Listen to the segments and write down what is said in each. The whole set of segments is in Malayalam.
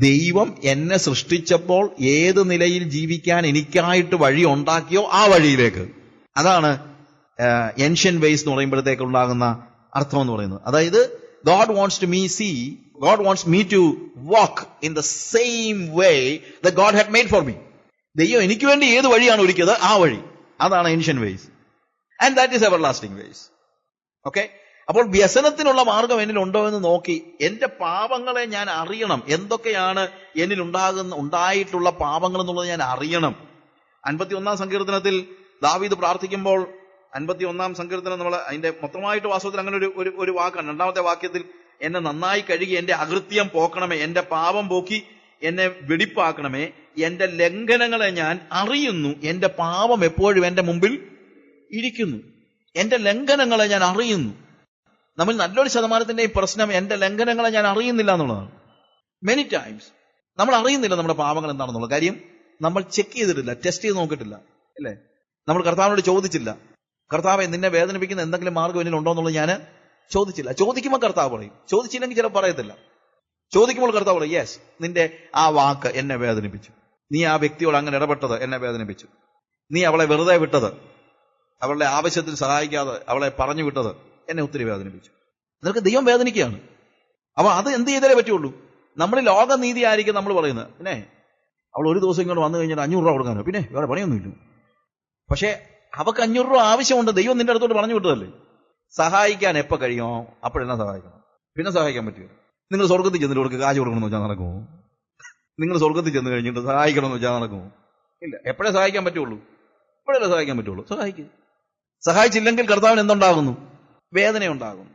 ദൈവം എന്നെ സൃഷ്ടിച്ചപ്പോൾ ഏത് നിലയിൽ ജീവിക്കാൻ എനിക്കായിട്ട് വഴി ഉണ്ടാക്കിയോ ആ വഴിയിലേക്ക്. അതാണ് ഏൻഷ്യൻ വേസ് എന്ന് പറയുമ്പോഴത്തേക്കുണ്ടാകുന്ന അർത്ഥം എന്ന് പറയുന്നത്. അതായത് God wants me to walk in the same way that God had made for me. ദൈവം എനിക്ക് വേണ്ടി ഏത് വഴിയാണ് ഒരുക്കിയത് ആ വഴി, അതാണ് ancient ways. And that is everlasting ways. Okay, അപ്പോൾ വ്യസനത്തിനുള്ള മാർഗം എന്നിൽ ഉണ്ടോ എന്ന് നോക്കി എന്റെ പാപങ്ങളെ ഞാൻ അറിയണം. എന്തൊക്കെയാണ് എന്നിൽ ഉണ്ടായിട്ടുള്ള പാപങ്ങൾ എന്നുള്ളത് ഞാൻ അറിയണം. 51-ാം സങ്കീർത്തനത്തിൽ ദാവീദ് പ്രാർത്ഥിക്കുമ്പോൾ, 51-ാം സങ്കീർത്തനം നമ്മൾ അതിന്റെ മൊത്തമായിട്ട് വാസ്തവത്തിൽ അങ്ങനെ ഒരു വാക്കാണ്. 2-ാമത്തെ വാക്യത്തിൽ എന്നെ നന്നായി കഴുകി എന്റെ അകൃത്യം പോക്കണമേ, എന്റെ പാപം പോക്കി എന്നെ വെടിപ്പാക്കണമേ, എന്റെ ലംഘനങ്ങളെ ഞാൻ അറിയുന്നു, എന്റെ പാപം എപ്പോഴും എന്റെ മുമ്പിൽ ഇരിക്കുന്നു. എന്റെ ലംഘനങ്ങളെ ഞാൻ അറിയുന്നു. നമ്മൾ നല്ലൊരു ശതമാനത്തിന്റെ ഈ പ്രശ്നം എന്റെ ലംഘനങ്ങളെ ഞാൻ അറിയുന്നില്ല എന്നുള്ളതാണ്. മെനി ടൈംസ് നമ്മൾ അറിയുന്നില്ല നമ്മുടെ പാപങ്ങൾ എന്താണെന്നുള്ള കാര്യം. നമ്മൾ ചെക്ക് ചെയ്തിട്ടില്ല, ടെസ്റ്റ് ചെയ്ത് നോക്കിയിട്ടില്ല, അല്ലേ? നമ്മൾ കർത്താവിനോട് ചോദിച്ചില്ല, കർത്താവെ നിന്നെ വേദനിപ്പിക്കുന്ന എന്തെങ്കിലും മാർഗം എന്നിൽ ഉണ്ടോ എന്നുള്ളത് ഞാൻ ചോദിച്ചില്ല. ചോദിക്കുമ്പോൾ കർത്താവ് പറയും, ചോദിച്ചില്ലെങ്കിൽ ചില പറയത്തില്ല. ചോദിക്കുമ്പോൾ കർത്താവ് പറയും, യെസ്, നിന്റെ ആ വാക്ക് എന്നെ വേദനിപ്പിച്ചു, നീ ആ വ്യക്തിയോട് അങ്ങനെ ഇടപെട്ടത് എന്നെ വേദനിപ്പിച്ചു, നീ അവളെ വെറുതെ വിട്ടത്, അവളുടെ ആവശ്യത്തിൽ സഹായിക്കാതെ അവളെ പറഞ്ഞു വിട്ടത് എന്നെ ഒത്തിരി വേദനിപ്പിച്ചു. നിനക്ക് ദൈവം വേദനിക്കുകയാണ്. അപ്പൊ അത് എന്ത് ചെയ്താലേ പറ്റുള്ളൂ? നമ്മൾ ലോകനീതി ആയിരിക്കും നമ്മൾ പറയുന്നത്. പിന്നെ അവൾ ഒരു ദിവസം ഇങ്ങോട്ട് വന്നു കഴിഞ്ഞാൽ 500 രൂപ കൊടുക്കാനോ, പിന്നെ വേറെ പണിയൊന്നുമില്ല. പക്ഷെ അവക്ക് 500 രൂപ ആവശ്യമുണ്ട്. ദൈവം നിന്റെ അടുത്തോട്ട് പറഞ്ഞു വിട്ടതല്ലേ. സഹായിക്കാൻ എപ്പോൾ കഴിയുമോ അപ്പോഴെല്ലാം സഹായിക്കണം. പിന്നെ സഹായിക്കാൻ പറ്റുമോ? നിങ്ങൾ സ്വർഗത്തിൽ ചെന്നിട്ട് കൊടുക്കുക, കാശ് കൊടുക്കണമെന്ന് വെച്ചാൽ നടക്കുമോ? നിങ്ങൾ സ്വർഗത്തിൽ ചെന്ന് കഴിഞ്ഞിട്ട് സഹായിക്കണമെന്ന് വെച്ചാൽ നടക്കുമോ? ഇല്ല. എപ്പോഴേ സഹായിക്കാൻ പറ്റുള്ളൂ? ഇപ്പോഴല്ലേ സഹായിക്കാൻ പറ്റുള്ളൂ. സഹായിക്കുക. സഹായിച്ചില്ലെങ്കിൽ കർത്താവിന് എന്തുണ്ടാകുന്നു? വേദന ഉണ്ടാകുന്നു.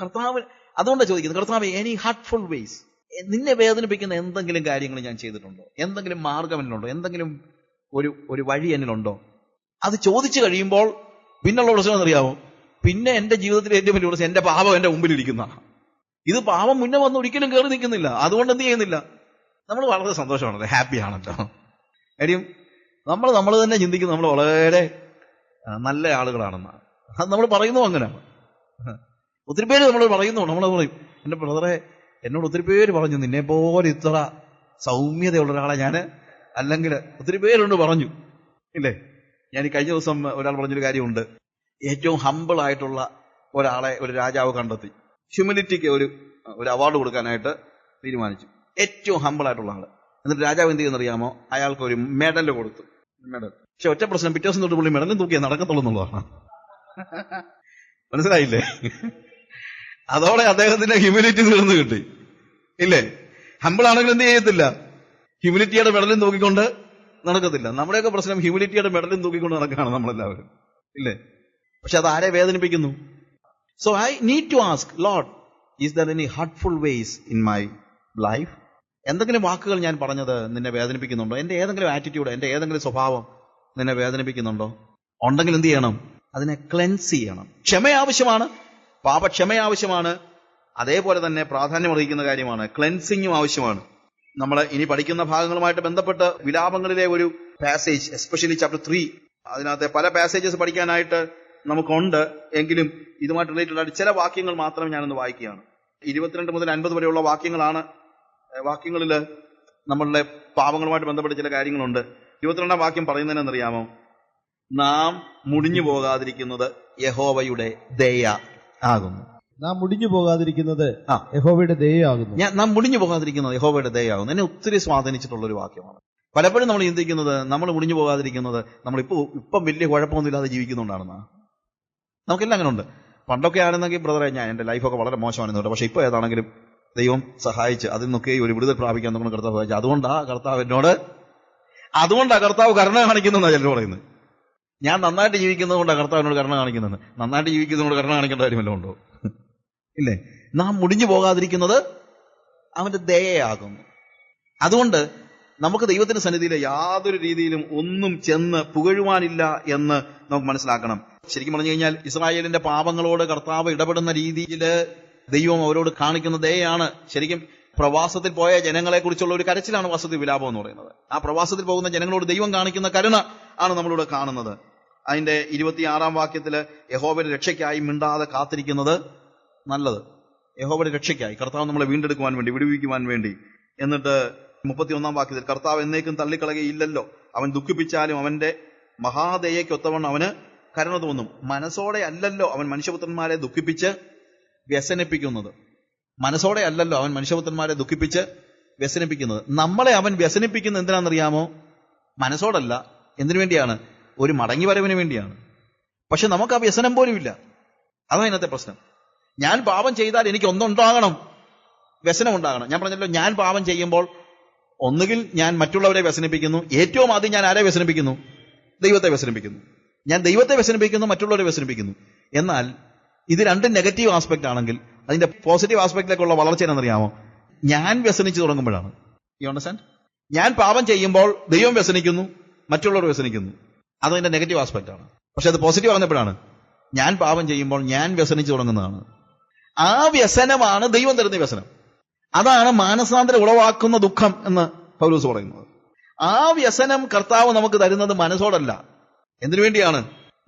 കർത്താവ് അതുകൊണ്ടാണ് ചോദിക്കുന്നത്, കർത്താവ് എനി ഹർട്ട്ഫുൾ വേസ്, നിന്നെ വേദനിപ്പിക്കുന്ന എന്തെങ്കിലും കാര്യങ്ങൾ ഞാൻ ചെയ്തിട്ടുണ്ടോ? എന്തെങ്കിലും മാർഗം എന്നിലുണ്ടോ? എന്തെങ്കിലും ഒരു വഴി എന്നിലുണ്ടോ? അത് ചോദിച്ചു കഴിയുമ്പോൾ പിന്നുള്ള പ്രശ്നം എന്നറിയാമോ? പിന്നെ എന്റെ ജീവിതത്തിലെ ഏറ്റവും വലിയ പ്രശ്നം എന്റെ പാപം എന്റെ മുമ്പിലിരിക്കുന്ന. ഇത് പാപം മുന്നേ വന്ന് ഒരിക്കലും കയറി നിൽക്കുന്നില്ല. അതുകൊണ്ട് എന്ത് ചെയ്യുന്നില്ല? നമ്മൾ വളരെ സന്തോഷമാണല്ലോ, ഹാപ്പിയാണല്ലോ. കാര്യം നമ്മൾ തന്നെ ചിന്തിക്കുന്നു നമ്മൾ വളരെ നല്ല ആളുകളാണെന്നാണ്. അത് നമ്മൾ പറയുന്നു അങ്ങനെയാണ്. ഒത്തിരി പേര് നമ്മൾ പറയുന്നു, നമ്മൾ പറയും, എന്റെ ബ്രദറെ എന്നോട് ഒത്തിരി പേര് പറഞ്ഞു നിന്നെ പോലെ ഇത്ര സൗമ്യതയുള്ള ഒരാളെ ഞാൻ, അല്ലെങ്കിൽ ഒത്തിരി പേരുണ്ട് പറഞ്ഞു, ഇല്ലേ? ഞാൻ ഈ കഴിഞ്ഞ ദിവസം ഒരാൾ പറഞ്ഞൊരു കാര്യമുണ്ട്. ഏറ്റവും ഹമ്പിൾ ആയിട്ടുള്ള ഒരാളെ ഒരു രാജാവ് കണ്ടെത്തി. ഹ്യൂമിലിറ്റിക്ക് ഒരു അവാർഡ് കൊടുക്കാനായിട്ട് തീരുമാനിച്ചു. ഏറ്റവും ഹമ്പിൾ ആയിട്ടുള്ള ആള്. എന്നിട്ട് രാജാവ് എന്ത് ചെയ്യുന്നറിയാമോ? അയാൾക്ക് ഒരു മെഡൽ കൊടുത്തു. മെഡൽ. പക്ഷെ ഒറ്റ പ്രശ്നം, പിറ്റേ ദിവസം തൊട്ട് പുള്ളി മെഡലും തൂക്കിയാൽ നടക്കത്തുള്ളൂ എന്നുള്ളതാണ്. മനസ്സിലായില്ലേ? അതോടെ അദ്ദേഹത്തിന്റെ ഹ്യൂമിലിറ്റി തീർന്നു കിട്ടി, ഇല്ലേ? ഹമ്പിൾ ആണെങ്കിൽ എന്ത് ചെയ്യത്തില്ല? ഹ്യൂമിലിറ്റിയുടെ മെഡലും തൂക്കിക്കൊണ്ട് നടക്കത്തില്ല. നമ്മുടെയൊക്കെ പ്രശ്നം ഹ്യൂമിലിറ്റിയുടെ മെഡലും തൂക്കിക്കൊണ്ട് നടക്കുകയാണ് നമ്മളെല്ലാവരും, ഇല്ലേ? പക്ഷെ അത് ആരെ വേദനിപ്പിക്കുന്നു? So I need to ask Lord, is there any hurtful ways in my life? എന്തെങ്കിലും വാക്കുകൾ ഞാൻ പറഞ്ഞത് നിന്നെ വേദനിപ്പിക്കുന്നുണ്ടോ? എന്റെ ഏതെങ്കിലും ആറ്റിറ്റ്യൂഡ്, എന്റെ ഏതെങ്കിലും സ്വഭാവം നിന്നെ വേദനിപ്പിക്കുന്നുണ്ടോ? ഉണ്ടെങ്കിൽ എന്ത് ചെയ്യണം? അതിനെ ക്ലെൻസ് ചെയ്യണം. ക്ഷമ ആവശ്യമാണ്, പാപക്ഷമ ആവശ്യമാണ്. അതേപോലെ തന്നെ പ്രാധാന്യം അറിയിക്കുന്ന കാര്യമാണ് ക്ലെൻസിങ്ങും ആവശ്യമാണ്. നമ്മൾ ഇനി പഠിക്കുന്ന ഭാഗങ്ങളുമായിട്ട് ബന്ധപ്പെട്ട് വിലാപങ്ങളിലെ ഒരു പാസേജ്, എസ്പെഷ്യലി ചാപ്റ്റർ 3, അതിനകത്തെ പല പാസേജസ് പഠിക്കാനായിട്ട് നമുക്കുണ്ട്. എങ്കിലും ഇതുമായിട്ട് റിലേറ്റഡ് ആയിട്ട് ചില വാക്യങ്ങൾ മാത്രം ഞാനൊന്ന് വായിക്കുകയാണ്. 22 മുതൽ 50 വരെയുള്ള വാക്യങ്ങളാണ്. വാക്യങ്ങളിൽ നമ്മളുടെ പാപങ്ങളുമായിട്ട് ബന്ധപ്പെട്ട ചില കാര്യങ്ങളുണ്ട്. 22-ാം വാക്യം പറയുന്നതിനെന്നറിയാമോ? നാം മുടിഞ്ഞു പോകാതിരിക്കുന്നത് യഹോവയുടെ ദയ ആകുന്നു. നാം മുടിഞ്ഞു പോകാതിരിക്കുന്നത് യഹോവയുടെ ദയയാകുന്നു. നാം മുടിഞ്ഞു പോകാതിരിക്കുന്നത് യഹോവയുടെ ദയയാകുന്നു. എന്നെ ഒത്തിരി സ്വാധീനിച്ചിട്ടുള്ള ഒരു വാക്യമാണ്. പലപ്പോഴും നമ്മൾ ചിന്തിക്കുന്നത് നമ്മൾ മുടിഞ്ഞു പോകാതിരിക്കുന്നത് ഇപ്പം വലിയ കുഴപ്പമൊന്നുമില്ലാതെ ജീവിക്കുന്നുണ്ടാണെന്നാ. നമുക്കെല്ലാം അങ്ങനെ ഉണ്ട്. പണ്ടൊക്കെ ആണെന്നെങ്കിൽ ബ്രദറെ ഞാൻ എന്റെ ലൈഫൊക്കെ വളരെ മോശമാണെന്നുണ്ട്, പക്ഷെ ഇപ്പോൾ ഏതാണെങ്കിലും ദൈവം സഹായിച്ച് അതിൽ നിന്നൊക്കെ ഒരു വിടുതൽ പ്രാപിക്കാൻ നമ്മൾ കർത്താവ് സഹായിച്ചു. അതുകൊണ്ടാണ് കർത്താവ് കരുണ കാണിക്കുന്നതെന്നാണ് ചിലർ പറയുന്നത്. ഞാൻ നന്നായിട്ട് ജീവിക്കുന്നത് കൊണ്ടാണ് കർത്താവിനോട് കരുണ കാണിക്കുന്നത്. നന്നായിട്ട് ജീവിക്കുന്നതോട് കരുണ കാണിക്കേണ്ട കാര്യമല്ലോ ഉണ്ടോ? ഇല്ലേ? നാം മുടിഞ്ഞു പോകാതിരിക്കുന്നത് അവന്റെ ദയയാകുന്നു. അതുകൊണ്ട് നമുക്ക് ദൈവത്തിന്റെ സന്നിധിയിൽ യാതൊരു രീതിയിലും ഒന്നും ചെന്ന് പുകഴുവാനില്ല എന്ന് നമുക്ക് മനസ്സിലാക്കണം. ശരിക്കും പറഞ്ഞു കഴിഞ്ഞാൽ ഇസ്രായേലിന്റെ പാപങ്ങളോട് കർത്താവ് ഇടപെടുന്ന രീതിയിൽ ദൈവം അവരോട് കാണിക്കുന്ന ദയയാണ്. ശരിക്കും പ്രവാസത്തിൽ പോയ ജനങ്ങളെ കുറിച്ചുള്ള ഒരു കരച്ചിലാണ് വാസ്തവത്തിൽ വിലാപം എന്ന് പറയുന്നത്. ആ പ്രവാസത്തിൽ പോകുന്ന ജനങ്ങളോട് ദൈവം കാണിക്കുന്ന കരുണ ആണ് നമ്മളിവിടെ കാണുന്നത്. അതിന്റെ 26-ാം വാക്യത്തില് യഹോവയുടെ രക്ഷയ്ക്കായി മിണ്ടാതെ കാത്തിരിക്കുന്നത് നല്ലത്. യഹോവയുടെ രക്ഷയ്ക്കായി, കർത്താവ് നമ്മളെ വീണ്ടെടുക്കുവാൻ വേണ്ടി, വിടുവിക്കുവാൻ വേണ്ടി. എന്നിട്ട് 31 വാക്യത്തിൽ കർത്താവ് എന്നേക്കും തള്ളിക്കളയുകയില്ലല്ലോ, അവൻ ദുഃഖിപ്പിച്ചാലും അവന്റെ മഹാദയയ്ക്കൊത്തവണ്ണം അവന് കരുണ തോന്നും. മനസ്സോടെ അല്ലല്ലോ അവൻ മനുഷ്യപുത്രന്മാരെ ദുഃഖിപ്പിച്ച് വ്യസനിപ്പിക്കുന്നത്. മനസ്സോടെ അല്ലല്ലോ അവൻ മനുഷ്യപുത്രന്മാരെ ദുഃഖിപ്പിച്ച് വ്യസനിപ്പിക്കുന്നത്. നമ്മളെ അവൻ വ്യസനിപ്പിക്കുന്നത് എന്തിനാണെന്നറിയാമോ? മനസ്സോടല്ല. എന്തിനു വേണ്ടിയാണ്? ഒരു മടങ്ങി വരവിന് വേണ്ടിയാണ്. പക്ഷെ നമുക്ക് ആ വ്യസനം പോലും ഇല്ല. അതാണ് ഇന്നത്തെ പ്രശ്നം. ഞാൻ പാപം ചെയ്താൽ എനിക്ക് ഒന്നുണ്ടാകണം, വ്യസനം ഉണ്ടാകണം. ഞാൻ പറഞ്ഞല്ലോ, ഞാൻ പാപം ചെയ്യുമ്പോൾ ഒന്നുകിൽ ഞാൻ മറ്റുള്ളവരെ വ്യസനിപ്പിക്കുന്നു, ഏറ്റവും ആദ്യം ഞാൻ ആരെ വ്യസനിപ്പിക്കുന്നു? ദൈവത്തെ വ്യസനിപ്പിക്കുന്നു. ഞാൻ ദൈവത്തെ വ്യസനിപ്പിക്കുന്നു, മറ്റുള്ളവരെ വ്യസനിപ്പിക്കുന്നു. എന്നാൽ ഇത് രണ്ടും നെഗറ്റീവ് ആസ്പെക്ട് ആണെങ്കിൽ അതിന്റെ പോസിറ്റീവ് ആസ്പെക്റ്റിലേക്കുള്ള വളർച്ച എന്നറിയാമോ? ഞാൻ വ്യസനിച്ചു തുടങ്ങുമ്പോഴാണ്. You understand? ഞാൻ പാപം ചെയ്യുമ്പോൾ ദൈവം വ്യസനിക്കുന്നു, മറ്റുള്ളവർ വ്യസനിക്കുന്നു. അതതിന്റെ നെഗറ്റീവ് ആസ്പെക്ട് ആണ്. പക്ഷെ അത് പോസിറ്റീവ് ആകുന്നപ്പോഴാണ് ഞാൻ പാപം ചെയ്യുമ്പോൾ ഞാൻ വ്യസനിച്ചു തുടങ്ങുന്നതാണ്. ആ വ്യസനമാണ് ദൈവം തരുന്ന വ്യസനം. അതാണ് മാനസാന്തരം ഉളവാക്കുന്ന ദുഃഖം എന്ന് പൗലോസ് പറയുന്നത്. ആ വ്യസനം കർത്താവ് നമുക്ക് തരുന്നത് മനസ്സോടല്ല. എന്തിനു വേണ്ടിയാണ്?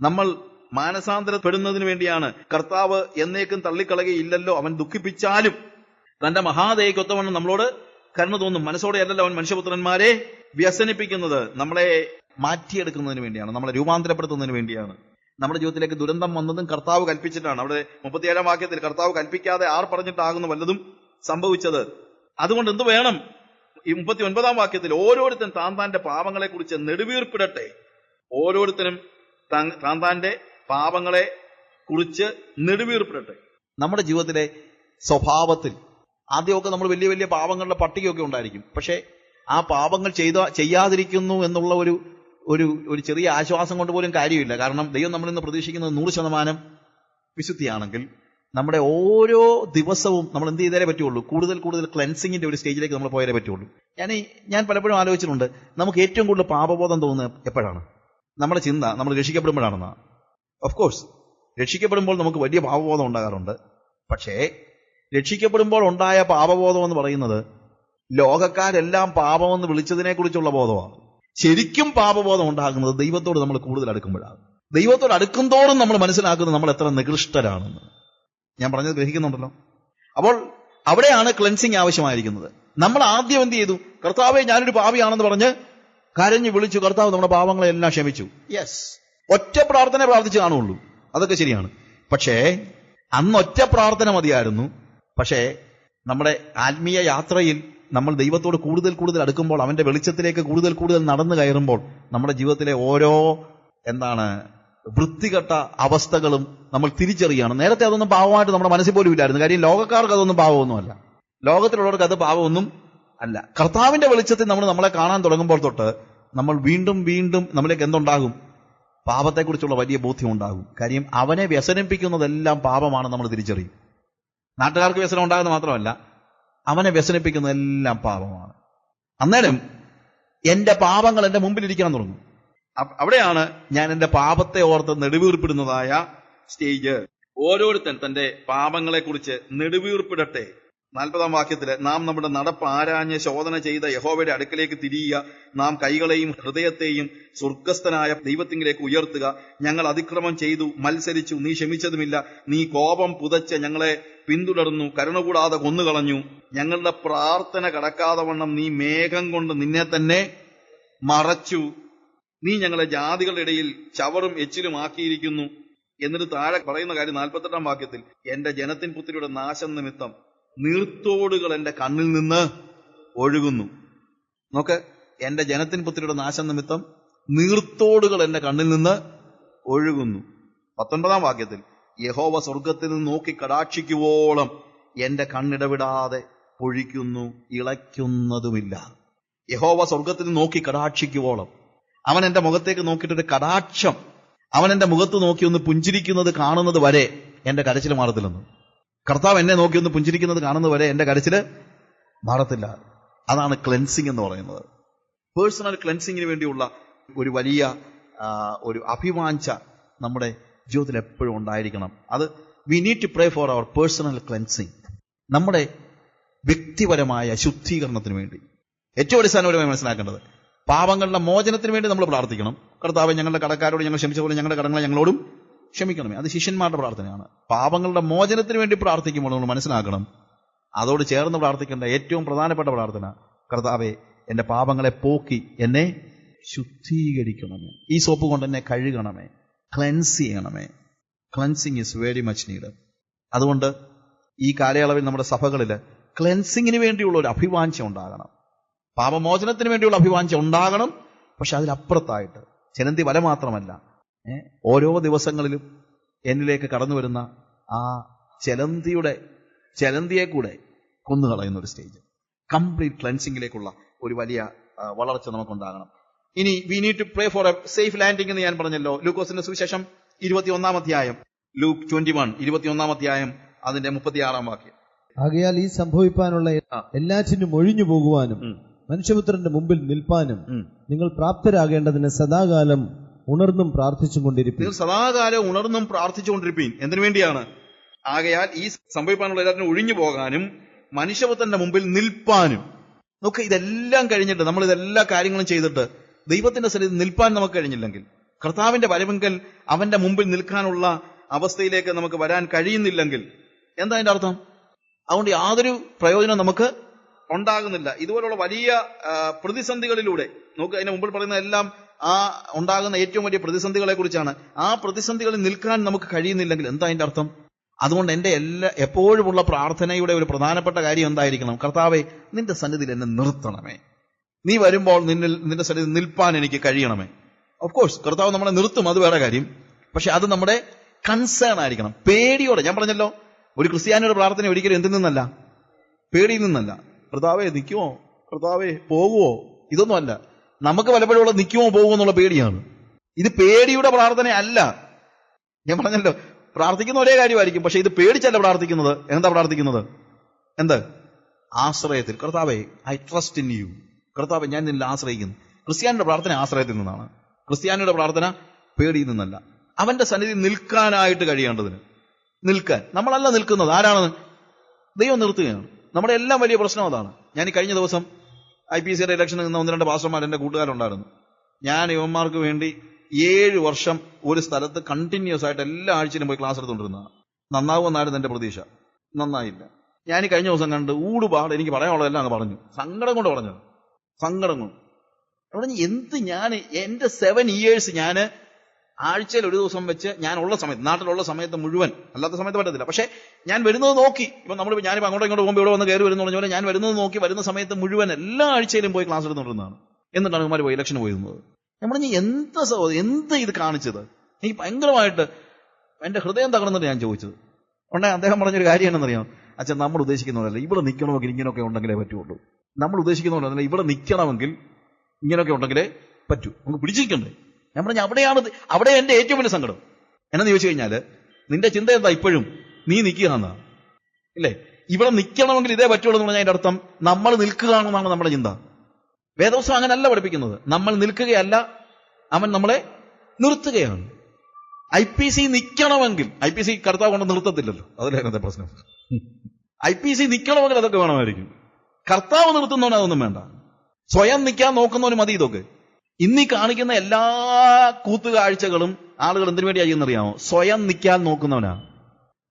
നമ്മൾ മാനസാന്തരപ്പെടുന്നതിന് വേണ്ടിയാണ്. കർത്താവ് എന്നേക്കും തള്ളിക്കളയുകയില്ലല്ലോ, അവൻ ദുഃഖിപ്പിച്ചാലും തന്റെ മഹാദയയ്ക്കൊത്തവണ്ണം നമ്മളോട് കരുണ തോന്നും. മനസ്സോടെ അല്ലല്ലോ അവൻ മനുഷ്യപുത്രന്മാരെ വ്യസനിപ്പിക്കുന്നത്. നമ്മളെ മാറ്റിയെടുക്കുന്നതിന് വേണ്ടിയാണ്, നമ്മളെ രൂപാന്തരപ്പെടുത്തുന്നതിന് വേണ്ടിയാണ്. നമ്മുടെ ജീവിതത്തിലേക്ക് ദുരന്തം വന്നതും കർത്താവ് കൽപ്പിച്ചിട്ടാണ്. അവിടെ 37 വാക്യത്തിൽ കർത്താവ് കൽപ്പിക്കാതെ ആർ പറഞ്ഞിട്ടാകുന്നു വല്ലതും സംഭവിച്ചത്. അതുകൊണ്ട് എന്ത് വേണം? ഈ 39 വാക്യത്തിൽ ഓരോരുത്തരും താന്താന്റെ പാപങ്ങളെ കുറിച്ച് നെടുവീർപ്പിടട്ടെ. ഓരോരുത്തരും താന്താന്റെ പാപങ്ങളെ കുറിച്ച് നെടുവീർപ്പിടട്ടെ. നമ്മുടെ ജീവിതത്തിലെ സ്വഭാവത്തിൽ ആദ്യമൊക്കെ നമ്മൾ വലിയ വലിയ പാപങ്ങളുടെ പട്ടികയൊക്കെ ഉണ്ടായിരിക്കും. പക്ഷേ ആ പാപങ്ങൾ ചെയ്യാതിരിക്കുന്നു എന്നുള്ള ഒരു ചെറിയ ആശ്വാസം കൊണ്ട് പോലും കാര്യമില്ല. കാരണം ദൈവം നമ്മളിൽ നിന്ന് പ്രതീക്ഷിക്കുന്നത് 100% വിശുദ്ധിയാണെങ്കിൽ നമ്മുടെ ഓരോ ദിവസവും നമ്മൾ എന്ത് ചെയ്താലേ പറ്റുള്ളൂ? കൂടുതൽ കൂടുതൽ ക്ലെൻസിങ്ങിന്റെ ഒരു സ്റ്റേജിലേക്ക് നമ്മൾ പോയാലേ പറ്റുള്ളൂ. ഞാൻ പലപ്പോഴും ആലോചിച്ചിട്ടുണ്ട്, നമുക്ക് ഏറ്റവും കൂടുതൽ പാപബോധം തോന്നുന്നത് എപ്പോഴാണ്? നമ്മുടെ ചിന്ത നമ്മൾ രക്ഷിക്കപ്പെടുമ്പോഴാണെന്നാ. ഓഫ് കോഴ്സ് രക്ഷിക്കപ്പെടുമ്പോൾ നമുക്ക് വലിയ പാപബോധം ഉണ്ടാകാറുണ്ട്. പക്ഷേ രക്ഷിക്കപ്പെടുമ്പോൾ ഉണ്ടായ പാപബോധം എന്ന് പറയുന്നത് ലോകക്കാരെല്ലാം പാപമെന്ന് വിളിച്ചതിനെ കുറിച്ചുള്ള ബോധമാണ്. ശരിക്കും പാപബോധം ഉണ്ടാകുന്നത് ദൈവത്തോട് നമ്മൾ കൂടുതൽ അടുക്കുമ്പോഴാണ്. ദൈവത്തോട് അടുക്കുന്തോറും നമ്മൾ മനസ്സിലാക്കുന്നത് നമ്മൾ എത്ര നികൃഷ്ടരാണെന്ന്. ഞാൻ പറഞ്ഞത് ഗ്രഹിക്കുന്നുണ്ടല്ലോ? അപ്പോൾ അവിടെയാണ് ക്ലെൻസിങ് ആവശ്യമായിരിക്കുന്നത്. നമ്മൾ ആദ്യം എന്ത് ചെയ്തു? കർത്താവേ ഞാനൊരു പാപിയാണെന്ന് പറഞ്ഞ് കരഞ്ഞു വിളിച്ചു. കർത്താവ് നമ്മുടെ പാപങ്ങളെല്ലാം ക്ഷമിച്ചു. യെസ്, ഒറ്റ പ്രാർത്ഥന പ്രാർത്ഥിച്ചു കാണുള്ളൂ. അതൊക്കെ ശരിയാണ്. പക്ഷേ അന്ന് ഒറ്റ പ്രാർത്ഥന മതിയായിരുന്നു. പക്ഷേ നമ്മുടെ ആത്മീയ യാത്രയിൽ നമ്മൾ ദൈവത്തോട് കൂടുതൽ കൂടുതൽ അടുക്കുമ്പോൾ, അവന്റെ വെളിച്ചത്തിലേക്ക് കൂടുതൽ കൂടുതൽ നടന്നു കയറുമ്പോൾ നമ്മുടെ ജീവിതത്തിലെ ഓരോ വൃത്തികെട്ട അവസ്ഥകളും നമ്മൾ തിരിച്ചറിയാണ്. നേരത്തെ അതൊന്നും പാവമായിട്ട് നമ്മുടെ മനസ്സിൽ പോലും ഇല്ലായിരുന്നു. കാര്യം ലോകക്കാർക്ക് അതൊന്നും പാവമൊന്നുമല്ല, ലോകത്തിലുള്ളവർക്ക് അത് പാവമൊന്നും അല്ല. കർത്താവിന്റെ വെളിച്ചത്തിൽ നമ്മളെ കാണാൻ തുടങ്ങുമ്പോൾ തൊട്ട് നമ്മൾ വീണ്ടും വീണ്ടും നമ്മളിലേക്ക് എന്തുണ്ടാകും? പാപത്തെക്കുറിച്ചുള്ള വലിയ ബോധ്യം ഉണ്ടാകും. കാര്യം അവനെ വ്യസനിപ്പിക്കുന്നതെല്ലാം പാപമാണ് നമ്മൾ തിരിച്ചറിയും. നാട്ടുകാർക്ക് വ്യസനം ഉണ്ടാകുന്നത് മാത്രമല്ല, അവനെ വ്യസനിപ്പിക്കുന്നതെല്ലാം പാപമാണ്. അന്നേരം എന്റെ പാപങ്ങൾ എന്റെ മുമ്പിലിരിക്കാൻ തുടങ്ങും. അവിടെയാണ് ഞാൻ എന്റെ പാപത്തെ ഓർത്ത് നെടുവീർപ്പിടുന്നതായ സ്റ്റേജ്. ഓരോരുത്തൻ തന്റെ പാപങ്ങളെ കുറിച്ച് നെടുവീർപ്പിടട്ടെ. 40 വാക്യത്തില് നാം നമ്മുടെ നടപ്പ് ആരാഞ്ഞ് ശോധന ചെയ്ത യഹോവയുടെ അടുക്കലേക്ക് തിരിയുക. നാം കൈകളെയും ഹൃദയത്തെയും സ്വർഗസ്ഥനായ ദൈവത്തിങ്കിലേക്ക് ഉയർത്തുക. ഞങ്ങൾ അതിക്രമം ചെയ്തു, മത്സരിച്ചു, നീ ക്ഷമിച്ചതുമില്ല. നീ കോപം പുതച്ച് ഞങ്ങളെ പിന്തുടർന്നു, കരുണ കൂടാതെ കൊന്നുകളഞ്ഞു. ഞങ്ങളുടെ പ്രാർത്ഥന കടക്കാതെ വണ്ണം നീ മേഘം കൊണ്ട് നിന്നെ തന്നെ മറച്ചു. നീ ഞങ്ങളെ ജാതികളുടെ ഇടയിൽ ചവറും എച്ചിലും ആക്കിയിരിക്കുന്നു. എന്നിട്ട് താഴെ പറയുന്ന കാര്യം 48 വാക്യത്തിൽ, എന്റെ ജനത്തിൻ പുത്രിയുടെ നാശം നിമിത്തം നീർത്തോടുകൾ എന്റെ കണ്ണിൽ നിന്ന് ഒഴുകുന്നു. നോക്ക്, എന്റെ ജനത്തിൻ പുത്രിയുടെ നാശം നിമിത്തം നീർത്തോടുകൾ എന്റെ കണ്ണിൽ നിന്ന് ഒഴുകുന്നു. 19 വാക്യത്തിൽ, യഹോവ സ്വർഗത്തിൽ നിന്ന് നോക്കി കടാക്ഷിക്കുവോളം എന്റെ കണ്ണിടവിടാതെ പൊഴിക്കുന്നു, ഇളയ്ക്കുന്നതുമില്ല. യഹോവ സ്വർഗത്തിൽ നിന്ന് നോക്കി കടാക്ഷിക്കുവോളം, അവൻ എന്റെ മുഖത്തേക്ക് നോക്കിയിട്ടൊരു കടാക്ഷം, അവൻ എന്റെ മുഖത്ത് നോക്കി ഒന്ന് പുഞ്ചിരിക്കുന്നത് കാണുന്നത് വരെ എന്റെ കരച്ചിൽ മാറത്തില്ലെന്ന്. കർത്താവ് എന്നെ നോക്കി ഒന്ന് പുഞ്ചിരിക്കുന്നത് കാണുന്നത് വരെ എന്റെ കരച്ചിൽ മാറത്തില്ല. അതാണ് ക്ലെൻസിങ് എന്ന് പറയുന്നത്. പേഴ്സണൽ ക്ലെൻസിങ്ങിന് വേണ്ടിയുള്ള ഒരു വലിയ ഒരു അഭിവാഞ്ച നമ്മുടെ ജീവിതത്തിൽ എപ്പോഴും ഉണ്ടായിരിക്കണം. അത് we need to pray for our personal cleansing, നമ്മുടെ വ്യക്തിപരമായ ശുദ്ധീകരണത്തിന് വേണ്ടി. ഏറ്റവും അടിസ്ഥാനപരമായി മനസ്സിലാക്കേണ്ടത്, പാപങ്ങളുടെ മോചനത്തിന് വേണ്ടി നമ്മൾ പ്രാർത്ഥിക്കണം. കർത്താവേ ഞങ്ങളുടെ കടക്കാരോട് ഞങ്ങൾ ക്ഷമിച്ച പോലെ ഞങ്ങളുടെ കടങ്ങളെ ഞങ്ങളോടും ക്ഷമിക്കണമേ. അത് ശിഷ്യന്മാരുടെ പ്രാർത്ഥനയാണ്. പാപങ്ങളുടെ മോചനത്തിന് വേണ്ടി പ്രാർത്ഥിക്കുമ്പോൾ നമ്മൾ മനസ്സിലാക്കണം, അതോട് ചേർന്ന് പ്രാർത്ഥിക്കേണ്ട ഏറ്റവും പ്രധാനപ്പെട്ട പ്രാർത്ഥന, കർത്താവേ എന്റെ പാപങ്ങളെ പോക്കി എന്നെ ശുദ്ധീകരിക്കണമേ. ഈ സോപ്പ് കൊണ്ട് എന്നെ കഴുകണമേ, ക്ലെൻസ് ചെയ്യണമേ. Cleansing is very much need. അതുകൊണ്ട് ഈ കാലയളവിൽ നമ്മുടെ സഭകളിൽ ക്ലെൻസിങ്ങിന് വേണ്ടിയുള്ള ഒരു അഭിവാഞ്ച ഉണ്ടാകണം, പാപമോചനത്തിന് വേണ്ടിയുള്ള അഭിവാഞ്ച ഉണ്ടാകണം. പക്ഷെ അതിലപ്പുറത്തായിട്ട് ചെലന്തി വല മാത്രമല്ല, ഓരോ ദിവസങ്ങളിലും എന്നിലേക്ക് കടന്നു വരുന്ന ആ ചെലന്തിയെ കൂടെ കൊന്നുകളയുന്ന ഒരു സ്റ്റേജ്, കംപ്ലീറ്റ് ക്ലെൻസിങ്ങിലേക്കുള്ള ഒരു വലിയ വളർച്ച നമുക്കുണ്ടാകണം. ഇനി we need to pray for a safe landing എന്ന് ഞാൻ പറഞ്ഞല്ലോ. ലൂക്കോസിന്റെ സുവിശേഷം 21-ാം അധ്യായം, ലൂക്ക് 21, 21-ാം അധ്യായം, അതിന്റെ 36-ാം വാക്യം. ആകയാൽ ഈ സംഭവിപ്പാനുള്ള എല്ലാറ്റിനും ഒഴിഞ്ഞു പോകുവാനും മനുഷ്യപുത്രന്റെ മുമ്പിൽ നിൽപ്പാനും നിങ്ങൾ പ്രാപ്തരാകേണ്ടതിന് സദാകാലം ഉണർന്നും പ്രാർത്ഥിച്ചുകൊണ്ടിരിപ്പീൻ. നിങ്ങൾ സദാകാലം ഉണർന്നും പ്രാർത്ഥിച്ചുകൊണ്ടിരിപ്പീൻ. എന്തിനു വേണ്ടിയാണ്? ആകയാൽ ഈ സംഭവിപ്പാനുള്ള എല്ലാത്തിനും ഒഴിഞ്ഞു പോകാനും മനുഷ്യപുത്രന്റെ മുമ്പിൽ നിൽപ്പാനും. നമുക്ക് ഇതെല്ലാം കഴിഞ്ഞിട്ട്, നമ്മൾ ഇതെല്ലാ കാര്യങ്ങളും ചെയ്തിട്ട് ദൈവത്തിന്റെ സന്നിധിയിൽ നിൽപ്പാൻ നമുക്ക് കഴിഞ്ഞില്ലെങ്കിൽ, കർത്താവിന്റെ വരവെങ്കിൽ അവന്റെ മുമ്പിൽ നിൽക്കാനുള്ള അവസ്ഥയിലേക്ക് നമുക്ക് വരാൻ കഴിയുന്നില്ലെങ്കിൽ എന്താ അതിന്റെ അർത്ഥം? അതുകൊണ്ട് യാതൊരു പ്രയോജനം നമുക്ക് ഉണ്ടാകുന്നില്ല. ഇതുപോലുള്ള വലിയ പ്രതിസന്ധികളിലൂടെ നമുക്ക് അതിന് മുമ്പിൽ പറയുന്ന എല്ലാം ആ ഉണ്ടാകുന്ന ഏറ്റവും വലിയ പ്രതിസന്ധികളെ കുറിച്ചാണ്. ആ പ്രതിസന്ധികളിൽ നിൽക്കാൻ നമുക്ക് കഴിയുന്നില്ലെങ്കിൽ എന്താ അതിന്റെ അർത്ഥം? അതുകൊണ്ട് എന്റെ എപ്പോഴുമുള്ള പ്രാർത്ഥനയുടെ ഒരു പ്രധാനപ്പെട്ട കാര്യം എന്തായിരിക്കണം? കർത്താവേ, നിന്റെ സന്നിധിയിൽ എന്നെ നിർത്തണമേ. നീ വരുമ്പോൾ നിന്റെ സന്നിധിയിൽ നിൽപ്പാൻ എനിക്ക് കഴിയണമേ. ഓഫ് കോഴ്സ് കർത്താവ് നമ്മളെ നിർത്തും, അത് വേറെ കാര്യം. പക്ഷെ അത് നമ്മുടെ കൺസേൺ ആയിരിക്കണം, പേടിയോടെ. ഞാൻ പറഞ്ഞല്ലോ, ഒരു ക്രിസ്ത്യാനിയുടെ പ്രാർത്ഥന ഒരിക്കലും എന്തിൽ നിന്നല്ല, പേടിയിൽ നിന്നല്ല. കർത്താവേ നിൽക്കുമോ, കർത്താവേ പോകുമോ, ഇതൊന്നുമല്ല. നമുക്ക് പലപ്പോഴും നിൽക്കുമോ പോകുമോ എന്നുള്ള പേടിയാണ്. ഇത് പേടിയുടെ പ്രാർത്ഥന അല്ല. ഞാൻ പറഞ്ഞല്ലോ, പ്രാർത്ഥിക്കുന്ന ഒരേ കാര്യമായിരിക്കും, പക്ഷെ ഇത് പേടിച്ചല്ല പ്രാർത്ഥിക്കുന്നത്. എന്താ പ്രാർത്ഥിക്കുന്നത്? എന്ത്? ആശ്രയത്തിൽ. കർത്താവേ, ഐ ട്രസ്റ്റ് ഇൻ യു. കർത്താവേ, ഞാൻ നിന്നിൽ ആശ്രയിക്കുന്നു. ക്രിസ്ത്യാനിയുടെ പ്രാർത്ഥന ആശ്രയത്തിൽ നിന്നാണ്. ക്രിസ്ത്യാനിയുടെ പ്രാർത്ഥന പേടിയിൽ നിന്നല്ല. അവന്റെ സന്നിധി നിൽക്കാനായിട്ട് കഴിയേണ്ടതിന് നിൽക്കാൻ നമ്മളല്ല നിൽക്കുന്നത്. ആരാണ്? ദൈവം നിർത്തുകയാണ്. നമ്മുടെ എല്ലാം വലിയ പ്രശ്നം അതാണ്. ഞാൻ ഈ കഴിഞ്ഞ ദിവസം IPCയുടെ ഇലക്ഷനിൽ നിന്ന് 1-2 പാസ്റ്റർമാർ എൻ്റെ കൂട്ടുകാരുണ്ടായിരുന്നു. ഞാൻ ഇവന്മാർക്ക് വേണ്ടി 7 വർഷം ഒരു സ്ഥലത്ത് കണ്ടിന്യൂസ് ആയിട്ട് എല്ലാ ആഴ്ചയിലും പോയി ക്ലാസ് എടുത്തുകൊണ്ടിരുന്നതാണ്. നന്നാവുമെന്നായിരുന്നു എൻ്റെ പ്രതീക്ഷ. നന്നായില്ല. ഞാൻ ഈ കഴിഞ്ഞ ദിവസം കണ്ട് ഊടുപാട് എനിക്ക് പറയാനുള്ളതെല്ലാം അങ്ങ് പറഞ്ഞു. സങ്കടം കൊണ്ട് പറഞ്ഞത്. സങ്കടം കൊണ്ട് പറഞ്ഞു. ഞാൻ എൻ്റെ 7 years ഞാൻ ആഴ്ചയിൽ ഒരു ദിവസം വെച്ച് ഞാൻ ഉള്ള സമയത്ത്, നാട്ടിലുള്ള സമയത്ത് മുഴുവൻ, അല്ലാത്ത സമയത്ത് പറ്റത്തില്ല, പക്ഷെ ഞാൻ വരുന്നത് നോക്കി. ഇപ്പം ഞാനിപ്പോൾ അങ്ങോട്ടും ഇങ്ങോട്ട് പോകുമ്പോൾ ഇവിടെ വന്ന് കയറി വരുന്ന പറഞ്ഞ പോലെ ഞാൻ വരുന്നത് നോക്കി വരുന്ന സമയത്ത് മുഴുവൻ എല്ലാ ആഴ്ചയിലും പോയി ക്ലാസ് എടുത്തുകൊണ്ടിരുന്നതാണ്. എന്നിട്ടാണ് ഇവന്മാർ പോയി ഇലക്ഷന് പോയിരുന്നത്. ഞാൻ പറഞ്ഞു, എന്ത് ഇത് കാണിച്ചത്? എനിക്ക് ഭയങ്കരമായിട്ട് എൻ്റെ ഹൃദയം തകർന്നിട്ട് ഞാൻ ചോദിച്ചത്. ഉടനെ അദ്ദേഹം പറഞ്ഞൊരു കാര്യം എന്നറിയാം, അച്ഛൻ നമ്മൾ ഉദ്ദേശിക്കുന്നതല്ല, ഇവിടെ നിൽക്കണമെങ്കിൽ ഇങ്ങനെയൊക്കെ ഉണ്ടെങ്കിലേ പറ്റുള്ളൂ. നമ്മൾ ഉദ്ദേശിക്കുന്നതല്ല, ഇവിടെ നിൽക്കണമെങ്കിൽ ഇങ്ങനെയൊക്കെ ഉണ്ടെങ്കിലേ പറ്റൂ. നമുക്ക് പിടിച്ചിരിക്കണ്ടേ? ഞാൻ പറഞ്ഞു, അവിടെ എൻ്റെ ഏറ്റവും വലിയ സങ്കടം എന്നു ചോദിച്ചു കഴിഞ്ഞാൽ, നിന്റെ ചിന്ത എന്താ? ഇപ്പോഴും നീ നിൽക്കുക എന്നാ, ഇല്ലേ? ഇവിടെ നിൽക്കണമെങ്കിൽ ഇതേ പറ്റുള്ളൂ എന്ന് പറഞ്ഞാൽ അതിന്റെ അർത്ഥം നമ്മൾ നിൽക്കുകയാണെന്നാണ് നമ്മുടെ ചിന്ത. വേദപുസ്തകം അങ്ങനല്ല പഠിപ്പിക്കുന്നത്. നമ്മൾ നിൽക്കുകയല്ല, അവൻ നമ്മളെ നിർത്തുകയാണ്. IPC നിൽക്കണമെങ്കിൽ, IPC കർത്താവ് കൊണ്ട് നിർത്തത്തില്ലല്ലോ, അതിലേക്കത്തെ പ്രശ്നം. IPC നിൽക്കണമെങ്കിൽ അതൊക്കെ വേണമായിരിക്കും. കർത്താവ് നിർത്തുന്നവന് അതൊന്നും വേണ്ട. സ്വയം നിൽക്കാൻ നോക്കുന്നവന് മതി ഇതൊക്കെ. ഇന്നീ കാണിക്കുന്ന എല്ലാ കൂത്തുകാഴ്ചകളും ആളുകൾ എന്തിനു വേണ്ടി ചെയ്യുന്നറിയാമോ? സ്വയം നിൽക്കാൻ നോക്കുന്നവനാണ്.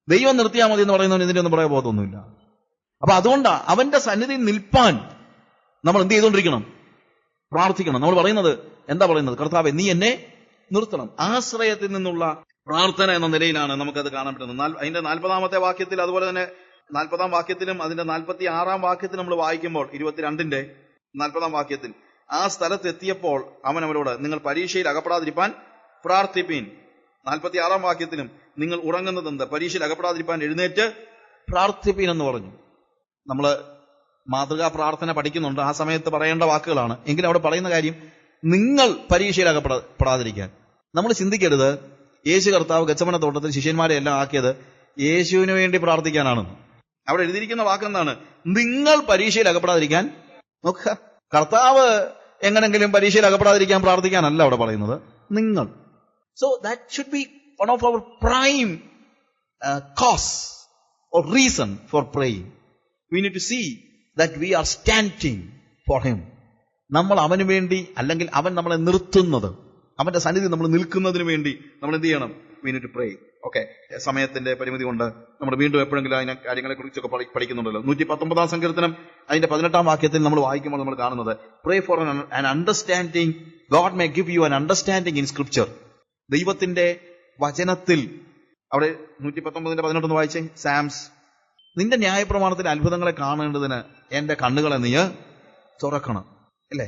ദൈവം നിർത്തിയാൽ മതി എന്ന് പറയുന്നവന് ഇതിന്റെ ഒന്നും പറയാൻ പോകത്തൊന്നുമില്ല. അപ്പൊ അതുകൊണ്ടാ അവന്റെ സന്നിധിയിൽ നിൽപ്പാൻ നമ്മൾ എന്ത് ചെയ്തുകൊണ്ടിരിക്കണം? പ്രാർത്ഥിക്കണം. നമ്മൾ പറയുന്നത് എന്താ പറയുന്നത്? കർത്താവേ, നീ എന്നെ നിർത്തണം. ആശ്രയത്തിൽ നിന്നുള്ള പ്രാർത്ഥന എന്ന നിലയിലാണ് നമുക്കത് കാണാൻ പറ്റുന്നത്. അതിന്റെ 40-ാമത്തെ വാക്യത്തിൽ, അതുപോലെ തന്നെ 40-ാം വാക്യത്തിലും അതിന്റെ 46-ാം വാക്യത്തിൽ നമ്മൾ വായിക്കുമ്പോൾ, 22-ന്റെ 40-ാം വാക്യത്തിൽ, ആ സ്ഥലത്ത് എത്തിയപ്പോൾ അവൻ അവരോട്, നിങ്ങൾ പരീക്ഷയിൽ അകപ്പെടാതിരിപ്പാൻ പ്രാർത്ഥിപ്പീൻ. 46-ാം വാക്യത്തിലും, നിങ്ങൾ ഉറങ്ങുന്നതെന്ത്, പരീക്ഷയിൽ അകപ്പെടാതിരിപ്പാൻ എഴുന്നേറ്റ് പ്രാർത്ഥിപ്പീൻ എന്ന് പറഞ്ഞു. നമ്മൾ മാതൃകാ പ്രാർത്ഥന പഠിക്കുന്നുണ്ട്. ആ സമയത്ത് പറയേണ്ട വാക്കുകളാണ്. എങ്കിലും അവിടെ പറയുന്ന കാര്യം, നിങ്ങൾ പരീക്ഷയിൽ അകപ്പെടാതിരിക്കാൻ. നമ്മൾ ചിന്തിക്കരുത് യേശു കർത്താവ് ഗെത്സമന തോട്ടത്തിൽ ശിഷ്യന്മാരെ എല്ലാം ആക്കിയത് യേശുവിന് വേണ്ടി പ്രാർത്ഥിക്കാനാണെന്ന്. അവിടെ എഴുതിയിരിക്കുന്ന വാക്കെന്താണ്? നിങ്ങൾ പരീക്ഷയിൽ അകപ്പെടാതിരിക്കാൻ നോക്കുക. കർത്താവ് എങ്ങനെങ്കിലും പരീക്ഷയിൽ അകപ്പെടാതിരിക്കാൻ പ്രാർത്ഥിക്കാനല്ല അവിടെ പറയുന്നത്, നിങ്ങൾ. So that should be one of our prime cause or reason for praying. We need to see that we are standing for him. നമ്മൾ അവന് വേണ്ടി, അല്ലെങ്കിൽ അവൻ നമ്മളെ നിർത്തുന്നത്. അവന്റെ സന്നിധി നമ്മൾ നിൽക്കുന്നതിന് വേണ്ടി നമ്മൾ എന്ത് ചെയ്യണം? We need to pray. Okay, സമയത്തിന്റെ പരിമിതി കൊണ്ട് നമ്മൾ വീണ്ടും എപ്പോഴെങ്കിലും അതിനെ കാര്യങ്ങളെ കുറിച്ചൊക്കെ പഠിക്കുന്നുണ്ടല്ലോ. 119 സങ്കീർത്തനം അതിന്റെ 18 വാക്യത്തിൽ നമ്മൾ വായിക്കുമ്പോൾ നമ്മൾ കാണുന്നത് pray for an understanding. God may give you an understanding in scripture. ദൈവത്തിന്റെ വചനത്തിൽ അവിടെ 119:18 വായിച്ചേ. സാംസ്, നിന്റെ ന്യായപ്രമാണത്തിലെ അത്ഭുതങ്ങളെ കാണേണ്ടതിന് എന്റെ കണ്ണുകളെ നീ തുറക്കണം. അല്ലേ?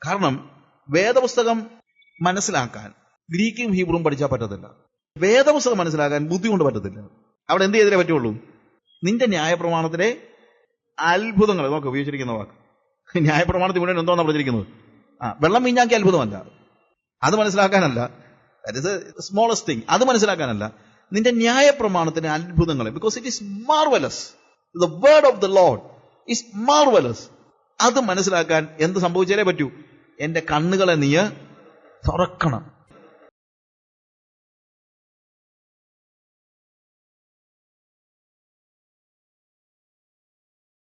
കാരണം വേദപുസ്തകം മനസ്സിലാക്കാൻ ഗ്രീക്കും ഹീബ്രുവും പഠിച്ചാൽ പറ്റത്തില്ല. വേദപുസ്തകം മനസ്സിലാക്കാൻ ബുദ്ധി കൊണ്ട് പറ്റത്തില്ല. അവിടെ എന്ത് ചെയ്തേ പറ്റുള്ളൂ? നിന്റെ ന്യായപ്രമാണത്തിലെ അത്ഭുതങ്ങൾ. നോക്ക് ഉപയോഗിച്ചിരിക്കുന്ന വാക്ക്. ന്യായപ്രമാണത്തിൽ മുഴുവൻ എന്തോന്നാണ് പറഞ്ഞിരിക്കുന്നത്? വെള്ളം വീഞ്ഞാക്കിയ അത്ഭുതമല്ല, അത് മനസ്സിലാക്കാനല്ല. That is a smallest thing. അത് മനസ്സിലാക്കാനല്ല, നിന്റെ ന്യായപ്രമാണത്തിന്റെ അത്ഭുതങ്ങളെ. Because it is marvellous. The word of the Lord is marvellous. അത് മനസ്സിലാക്കാൻ എന്ത് സംഭവിച്ചാലേ പറ്റൂ? എന്റെ കണ്ണുകളെ നീ തുറക്കണം.